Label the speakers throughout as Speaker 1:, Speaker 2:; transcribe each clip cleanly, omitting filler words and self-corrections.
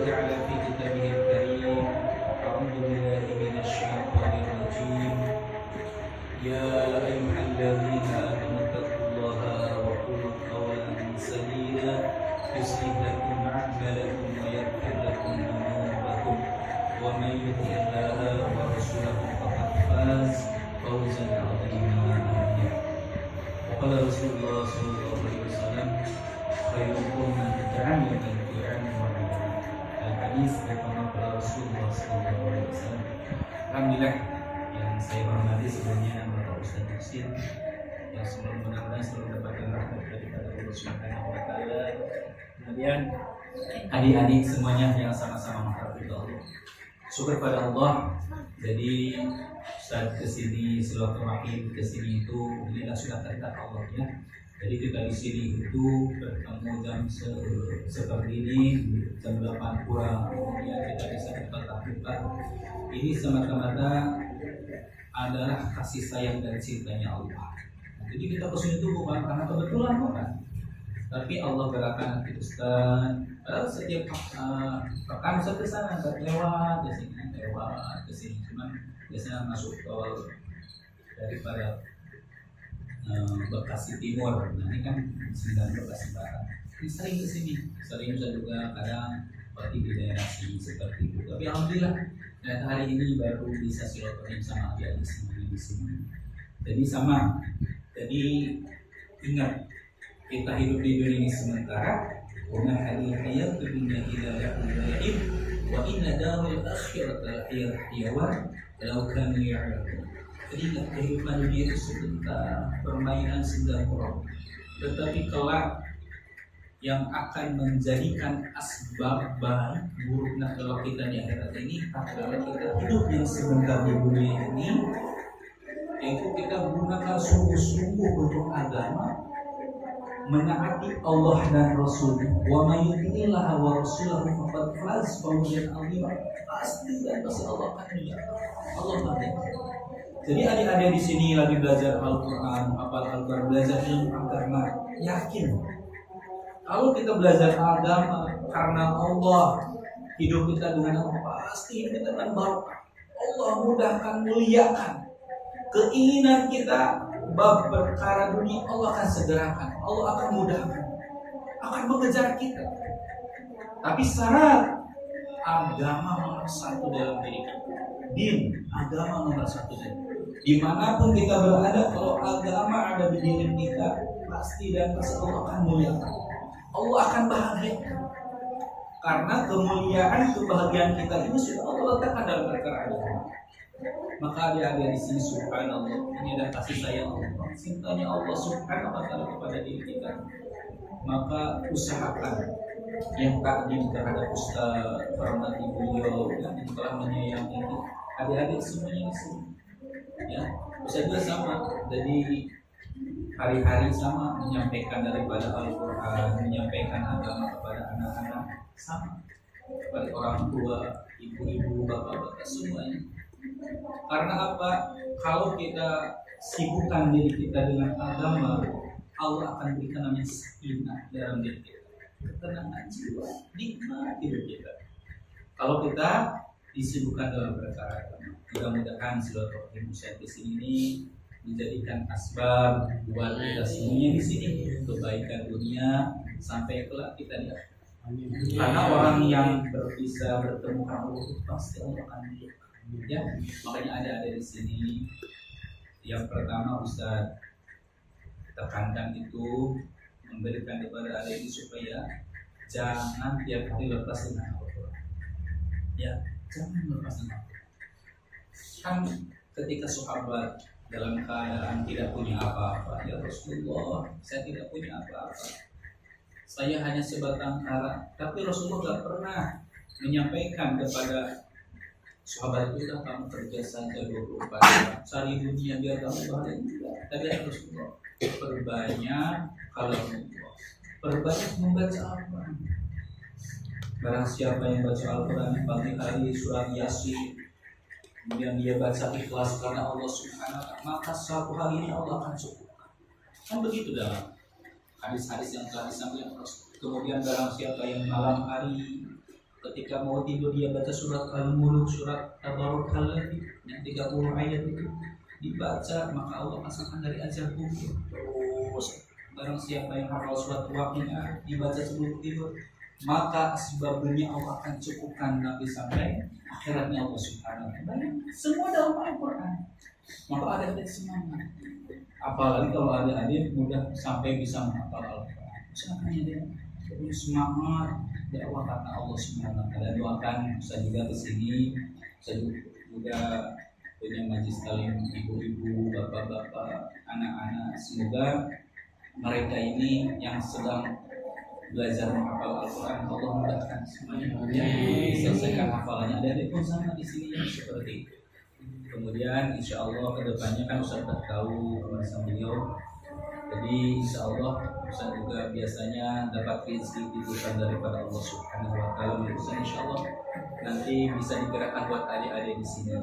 Speaker 1: تعالى في كتابه الكريم: أعوذ بالله من الشيطان الرجيم. يا أيها الذين آمنوا اتقوا الله وقولوا قولا سديدا يصلح لكم أعمالكم ويغفر لكم ذنوبكم ومن يطع الله ورسوله فقد فاز فوزا عظيما. وقال رسول الله صلى الله عليه وسلم: خيركم من تعلم القرآن وعلمه. Hadis dari Rasulullah sallallahu alaihi wasallam. Alhamdulillah, yang saya hormati sebelumnya Bapak Ustaz Muhsin, yang selalu mudah-mudahan selalu mendapatkan rahmat dari Allah Subhanahu wa taala. Kemudian adik-adik semuanya yang sama-sama menghargai Allah. Syukur pada Allah. Jadi Ustaz kesini silaturahim kesini itu inilah sudah kehendak Allah ya. Jadi kita di sini itu bertemu jam seperti ini, jam 8 kurang, kemudian kita bisa bertatap muka. Ini semata-mata adalah kasih sayang dan cintanya Allah. Jadi kita kesini itu bukan karena kebetulan bukan, tapi Allah gerakan hati Ustaz. Padahal setiap pekan Ustaz ke sana, lewat ke sini, cuman biasanya masuk tol daripada Bekasi Timur. Nah ini kan 9 Bekasi Barat. Ini sering kesini, sering saya juga kadang berarti di daerah sini seperti itu. Tapi alhamdulillah hari ini baru bisa silaturahim sama adik-adik semuanya di sini. Jadi sama. Jadi ingat, kita hidup di dunia ini sementara. Wa hadil hayat dunya ila lahul wa inna darul akhirata hayawan law kanu ya'lamun. Jadi kehidupan dunia itu sebentar, permainan singapura. Tetapi kelak yang akan menjadikan asbab baik buruknya kalau kita di akhirat ini adalah kita hidup yang sebentar di dunia ini, yaitu kita gunakan sungguh-sungguh untuk agama, menaati Allah dan Rasul-Nya. Wa may yuti'illaha wa rasulahu faqad faz fawzan 'azima. Pasti dan pasti Allah akan Allah pasti. Jadi adik-adik di sini lagi belajar Al-Quran, hafal Al-Quran, belajar ilmu agama, yakin kalau kita belajar agama karena Allah, hidup kita dengan Allah, pasti hidup kita akan barokah. Allah mudahkan, muliakan. Keinginan kita bab perkara dunia Allah akan segerakan, Allah akan mudahkan, akan mengejar kita. Tapi syarat agama nomor satu dalam diri kita, din, agama nomor satu dalam diri. Dimanapun kita berada, kalau agama ada di diri kita, pasti dan pasti Allah akan muliakan, Allah akan bahagiakan. Karena kemuliaan, kebahagiaan kita ini sudah Allah letakkan dalam perkara agama. Maka adik-adik di sini subhanallah, ini adalah kasih sayang Allah, cintanya Allah subhanahu wa ta'ala kepada diri kita. Maka usahakan yang takdim terhadap Ustaz, hormati beliau yang telah menyayangi adik-adik semuanya di sini. Ya, Ustaz juga sama. Jadi hari-hari sama menyampaikan daripada Al-Quran, menyampaikan agama kepada anak-anak, sama kepada orang tua, ibu-ibu, bapak-bapak semuanya. Karena apa? Kalau kita sibukkan diri kita dengan agama, Allah akan berikan namanya sakinah dalam diri kita, ketenangan jiwa, nikmat hidup kita. Kalau kita disibukkan dalam perkara agama, mudah-mudahan silaturahim Ustaz di sini menjadikan asbab buat kita semuanya di sini kebaikan dunia sampai kelak kita di akhirat. Karena orang yang bisa bertemu Allah pasti Allah akan ya. Makanya ada di sini yang pertama Ustaz tekankan itu memberikan kepada adik ini supaya jangan tiap hari lepas dengan Al-Quran. Ya, jangan lepas dengan Al-Quran. Kan ketika sahabat dalam keadaan tidak punya apa-apa, ya Rasulullah, saya tidak punya apa-apa, saya hanya sebatang kara. Tapi Rasulullah tidak pernah menyampaikan kepada sahabat itu, dah kamu kerja saja 24 jam, cari dunia biar kamu bahagia. Tapi Rasulullah perbanyak kalau Allah, perbanyak membaca Al-Quran. Barang siapa yang baca Al-Quran pagi hari surah Yasin, kemudian dia baca ikhlas karena Allah Subhanahu wa ta'ala, maka suatu hari ini Allah akan cukupkan. Kan begitu dalam hadis-hadis yang telah disampaikan Rasul. Kemudian barang siapa yang malam hari ketika ketika mau tidur dia baca surat Al-Mulk, surat Tabarakalladzii yang 30 ayat itu dibaca, maka Allah pasangkan dari ajar kubur. Terus barang siapa yang hafal surat Waqiah dibaca sebelum tidur, maka sebabnya Allah akan cukupkan Nabi sampai akhiratnya Allah Subhanahu wa taala. Semua dalam Al-Qur'an. Maka ada semangat. Apalagi kalau adik-adik mudah sampai bisa menghafal Al-Qur'an. Silakan ya, terus semangat dakwah karena Allah Subhanahu wa taala. Doakan saya juga ke sini, saya juga punya majlis taklim ibu-ibu, bapak-bapak, anak-anak. Semoga mereka ini yang sedang belajar menghafal Al-Quran, Allah mudahkan semuanya diselesaikan hafalannya. Dan itu pun sama di sini yang seperti itu. Kemudian insya Allah kedepannya kan Ustaz tahu sama beliau. Jadi insya Allah Ustaz juga biasanya dapat rezeki titipan daripada Allah Subhanahu wa taala. Ustaz insya Allah nanti bisa digerakkan buat adik-adik di sini.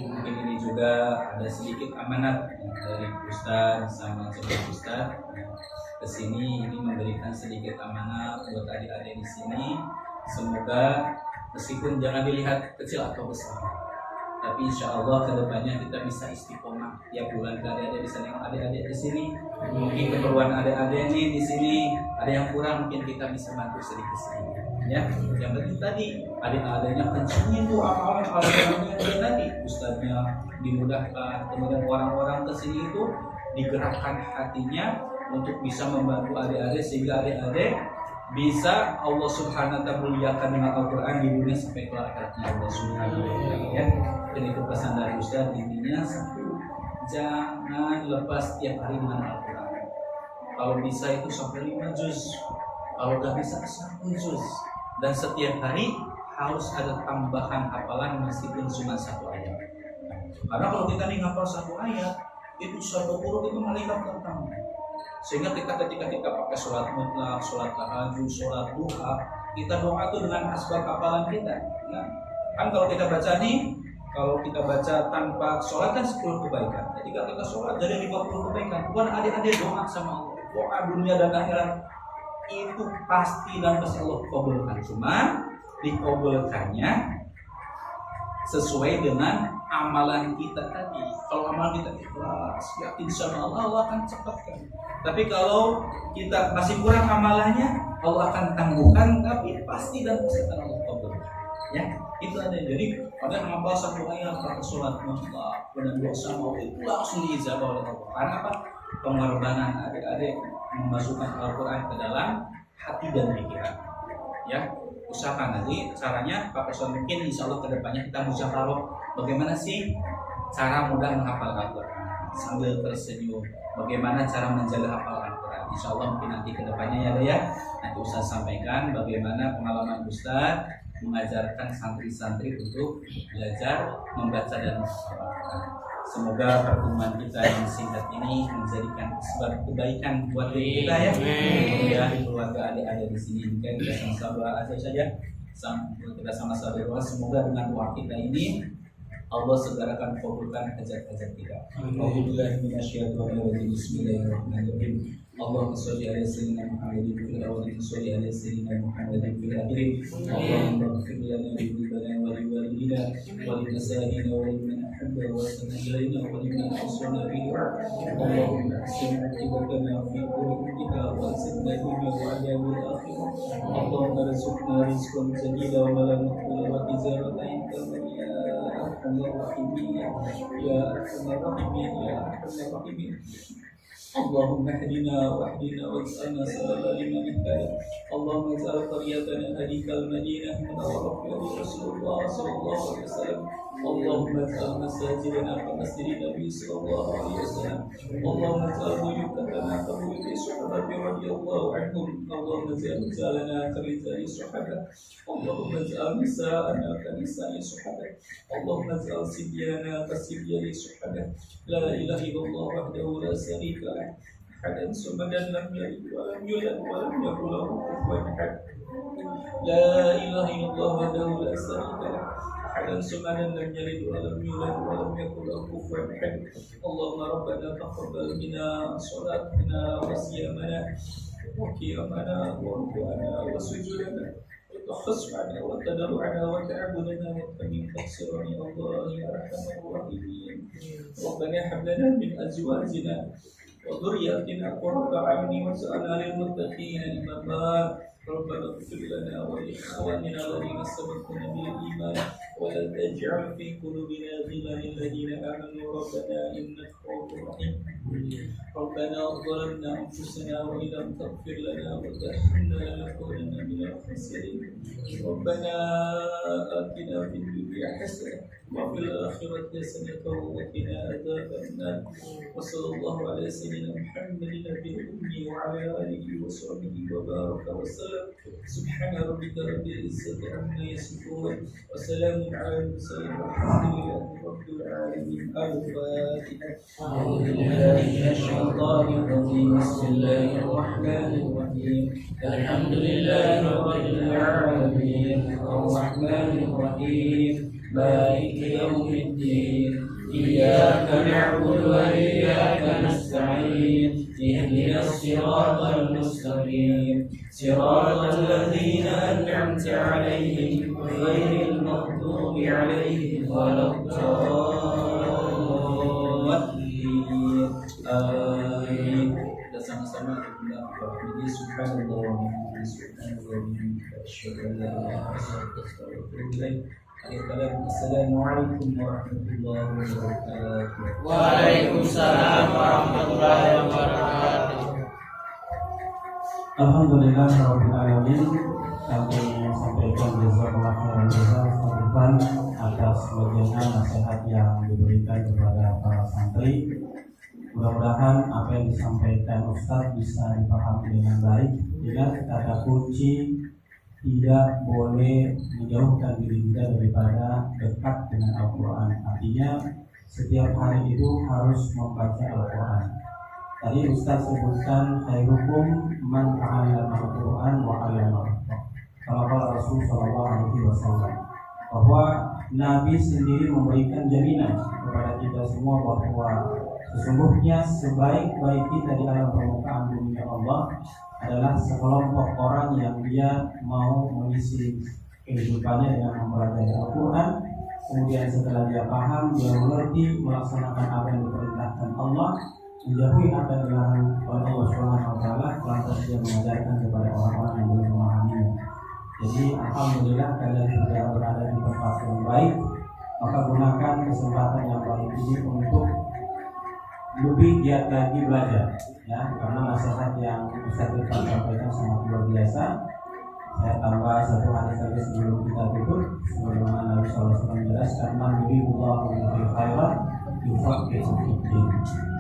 Speaker 1: Mungkin ini juga ada sedikit amanat dari Ustaz sama Sobat Ustaz ke sini, ini memberikan sedikit amanat buat adik-adik di sini. Semoga meskipun jangan dilihat kecil atau besar, tapi insya Allah kedepannya kita bisa istiqomah tiap bulan ke adik-adik bisa nengok adik-adik di sini. Mungkin keperluan adik-adik ini di sini ada yang kurang, mungkin kita bisa bantu sedikit-sedikit. Ya, yang penting tadi adik-adiknya kencengin tuh amalan-amalannya tadi, ustadznya dimudahkan, kemudian orang-orang ke sini itu digerakkan hatinya untuk bisa membantu adik-adik sehingga adik-adik bisa Allah Subhanahu wa taala muliakan dengan Al-Qur'an di dunia sampai ke akhiratnya Allah Subhanahu wa taala ya. Dan itu pesan dari Ustaz, intinya satu, jangan lepas tiap hari dengan Al-Qur'an. Kalau bisa itu sampai 5 juz, kalau nggak bisa 1 juz, dan setiap hari harus ada tambahan hafalan meskipun cuma 1 ayat. Karena kalau kita nih ngapal 1 ayat itu 1 huruf itu malaikat datang. Sehingga kita ketika kita pakai sholat mutlak, sholat tahajud, sholat duha, kita doa itu dengan asbab hafalan kita. Ya. Kan kalau kita baca nih, kalau kita baca tanpa sholat kan 10 kebaikan. Ketika kita sholat jadi 50 kebaikan. Bukan adik-adik doa sama Allah, doa dunia dan akhirat itu pasti dan pasti Allah kabulkan. Cuma dikabulkannya sesuai dengan amalan kita tadi. Kalau amalan kita ikhlas, yakin sama Allah, Allah akan cepatkan. Tapi kalau kita masih kurang amalannya, Allah akan tangguhkan, tapi pasti dan pasti akan Allah kabulkan. Ya, itu ada. Jadi pada menghafal 1 ayat pada sholat mutlak dan dosa mau itu langsung diijabah oleh Allah. Karena apa? Pengorbanan adik-adik memasukkan Al-Quran ke dalam hati dan pikiran. Ya, usahakan nanti caranya Pak Pesona mungkin insya Allah kedepannya kita musyawarah bagaimana sih cara mudah menghafal Al-Quran sambil tersenyum, bagaimana cara menjaga hafal Al-Quran. Insya Allah mungkin nanti kedepannya ya nanti Ustaz sampaikan bagaimana pengalaman Ustaz mengajarkan santri-santri untuk belajar membaca dan menghafal Al-Quran. Semoga pertemuan kita yang singkat ini menjadikan sebab kebaikan buat diri kita ya. Kemudian keluarga adik-adik di sini juga kita sama-sama aja saja. Kita sama-sama berdoa semoga dengan doa kita ini Allah segerakan kabulkan hajat-hajat kita. Alhamdulillah Bismillahirrahmanirrahim. Allahumma sholli ala sayyidina Muhammadin fil awwalin wa sholli ala sayyidina Muhammadin fil akhirin. Allahumma ighfir lana wa liwalidina wa liwalidina wa limasahina wa liman ahabba wa sanadina wa liman awsana bihi. Allahumma ahsin aqibatana fi umurina wa aslih lana wa adhabil akhirah. Allahumma rizqna rizqan sadida wa la naqula wa tijaratan ya arhamar rahimin ya arhamar rahimin ya arhamar rahimin. اللهم اهدنا واهدنا واجعلنا سببا لمن اهتدى. اللهم اجعل قريتنا هذه المدينه منوره برسول الله صلى الله عليه وسلم. اللهم اجعل مساجدنا كمسجد النبي صلى الله عليه وسلم. اللهم اجعل بيوتنا كبيوت الصحابه رضي الله عنهم. اللهم اجعل رجالنا كرجال الصحابه. اللهم اجعل نساءنا كنساء الصحابه. اللهم اجعل صبياننا كصبيان الصحابه. لا اله الا الله وحده لا شريك له أحدا صمدا لم يلد ولم يولد ولم يكن له كفوا أحد. لا إله إلا الله وحده لا شريك له أحدا صمدا لم يلد ولم يولد ولم يكن له كفوا أحد. اللهم ربنا تقبل منا صلاتنا وصيامنا وقيامنا وركوعنا وسجودنا وخص عنا وتدرعنا وتعبدنا وتمن تقصيرنا يا الله يا ارحم الراحمين. ربنا هب لنا من ازواجنا وذرياتنا قرة أعين واجعلنا للمتقين إماما. ربنا اغفر لنا ولإخواننا الذين سبقونا بالإيمان ولا تجعل في قلوبنا غلا للذين آمنوا ربنا إنك رؤوف رحيم. ربنا ظلمنا أنفسنا وإن لم تغفر لنا وترحمنا لنكونن من الخاسرين. ربنا آتنا في الدنيا حسنة وفي الآخرة حسنة وقنا عذاب النار. وصلى الله على سيدنا محمد النبي الأمي وعلى آله وصحبه وبارك وسلم. سبحان ربك رب العزة عما يصفون وسلام على المرسلين والحمد لله رب العالمين. الفاتحة. أعوذ بالله من الشيطان الرجيم. بسم الله الرحمن الرحيم. الحمد لله رب العالمين الرحمن الرحيم مالك يوم الدين. إياك نعبد وإياك نستعين. اهدنا الصراط المستقيم صراط الذين أنعمت عليهم غير المغضوب عليهم ولا الضالين. آمين. Kita sama-sama berdoa. Subhanallah wa bihamdihi subhanallah wa bihamdihi asyhadu an la ilaha illallah. Assalamualaikum warahmatullahi wabarakatuh.
Speaker 2: Waalaikumsalam warahmatullahi wabarakatuh.
Speaker 3: Alhamdulillah rabbil alamin. Kami sampaikan jazakallahu khairan jazaa atas bagian nasihat yang diberikan kepada para santri. Mudah-mudahan apa yang disampaikan Ustaz bisa dipahami dengan baik. Ingat kata kunci tidak boleh menjauhkan diri kita daripada dekat dengan Al-Quran. Artinya setiap hari itu harus membaca Al-Quran. Tadi Ustaz sebutkan khairukum man ta'allama Al-Quran wa 'allamahu. Kalau Rasul sallallahu alaihi wasallam bahwa Nabi sendiri memberikan jaminan kepada kita semua bahwa sesungguhnya sebaik-baik kita di alam permukaan bumi Allah adalah sekelompok orang yang dia mau mengisi kehidupannya dengan mempelajari Al-Quran. Kemudian setelah dia paham, dia mengerti, melaksanakan apa yang diperintahkan Allah, menjauhi apa yang dilarang oleh Allah Subhanahu wa Ta'ala, lantas dia mengajarkan kepada orang-orang yang belum memahaminya. Jadi alhamdulillah kalian sudah berada di tempat yang baik, maka gunakan kesempatan yang baik ini untuk lebih giat lagi belajar, ya, karena nasihat yang Ustaz Irfan sampaikan sangat luar biasa. Saya tambah satu hadis lagi sebelum kita tutup, sebagaimana Nabi SAW menjelaskan, "Man yuridullahu bihi khairan yufaqihu fid-din."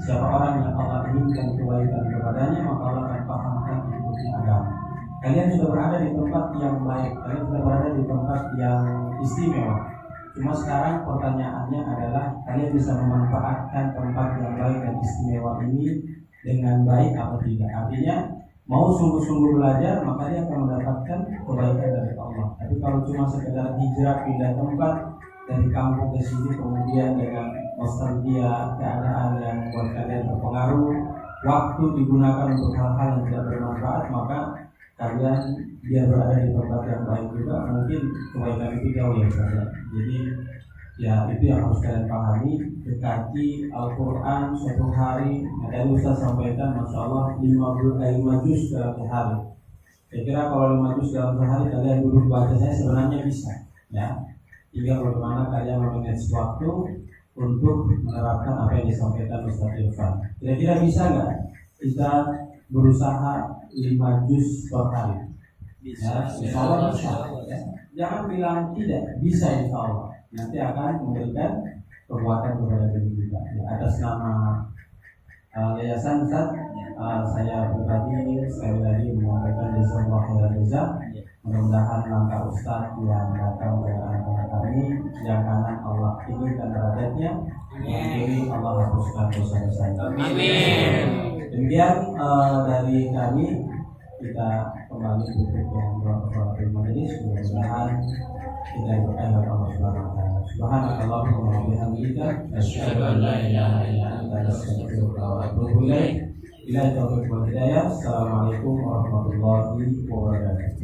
Speaker 3: Siapa orang yang Allah inginkan kebaikan kepadanya, maka Allah akan pahamkan ilmu agama. Kalian sudah berada di tempat yang baik, kalian sudah berada di tempat yang istimewa. Cuma sekarang pertanyaannya adalah kalian bisa memanfaatkan tempat yang baik dan istimewa ini dengan baik atau tidak. Artinya mau sungguh-sungguh belajar maka dia akan mendapatkan kebaikan dari Allah. Tapi kalau cuma sekedar hijrah pindah tempat dari kampung ke sini kemudian dengan nostalgia keadaan yang membuat kalian terpengaruh, waktu digunakan untuk hal-hal yang tidak bermanfaat, maka kalian dia berada di tempat yang baik juga mungkin kebaikan itu jauh ya saja. Jadi ya itu yang harus kalian pahami. Dekati Al-Quran suatu hari. Tadi Ustaz sampaikan Masya Allah 5 juz dalam sehari. Saya kira kalau 5 juz dalam sehari kalian duduk baca saya sebenarnya bisa, ya. Tinggal bagaimana kalian memanage waktu untuk menerapkan apa yang disampaikan Ustaz Irfan. Kira-kira bisa nggak kita berusaha 5 juz per hari? Ya, insya Allah bisa. Ya. Jangan bilang tidak, bisa insya Allah. Nanti akan memberikan kekuatan kepada diri kita. Ya, atas nama yayasan Ustaz, saya pribadi sekali lagi menyampaikan jazakallahu khairan jazaa. Mudah-mudahan langkah Ustaz yang datang ke antara kami, yang kanan Allah tinggikan derajatnya, yang kiri Allah hapuskan dosa-dosanya.
Speaker 2: Amin.
Speaker 3: Demikian dari kami, kita kembali tutup dengan doa majelis. Mudah-mudahan kita berkah oleh Allah Subhanahu wa taala. Subhanakallahumma wa bihamdika asyhadu an la ilaha illa anta astaghfiruka wa atubu ilaik. Bila taufiq wal hidayah. Assalamualaikum warahmatullahi wabarakatuh.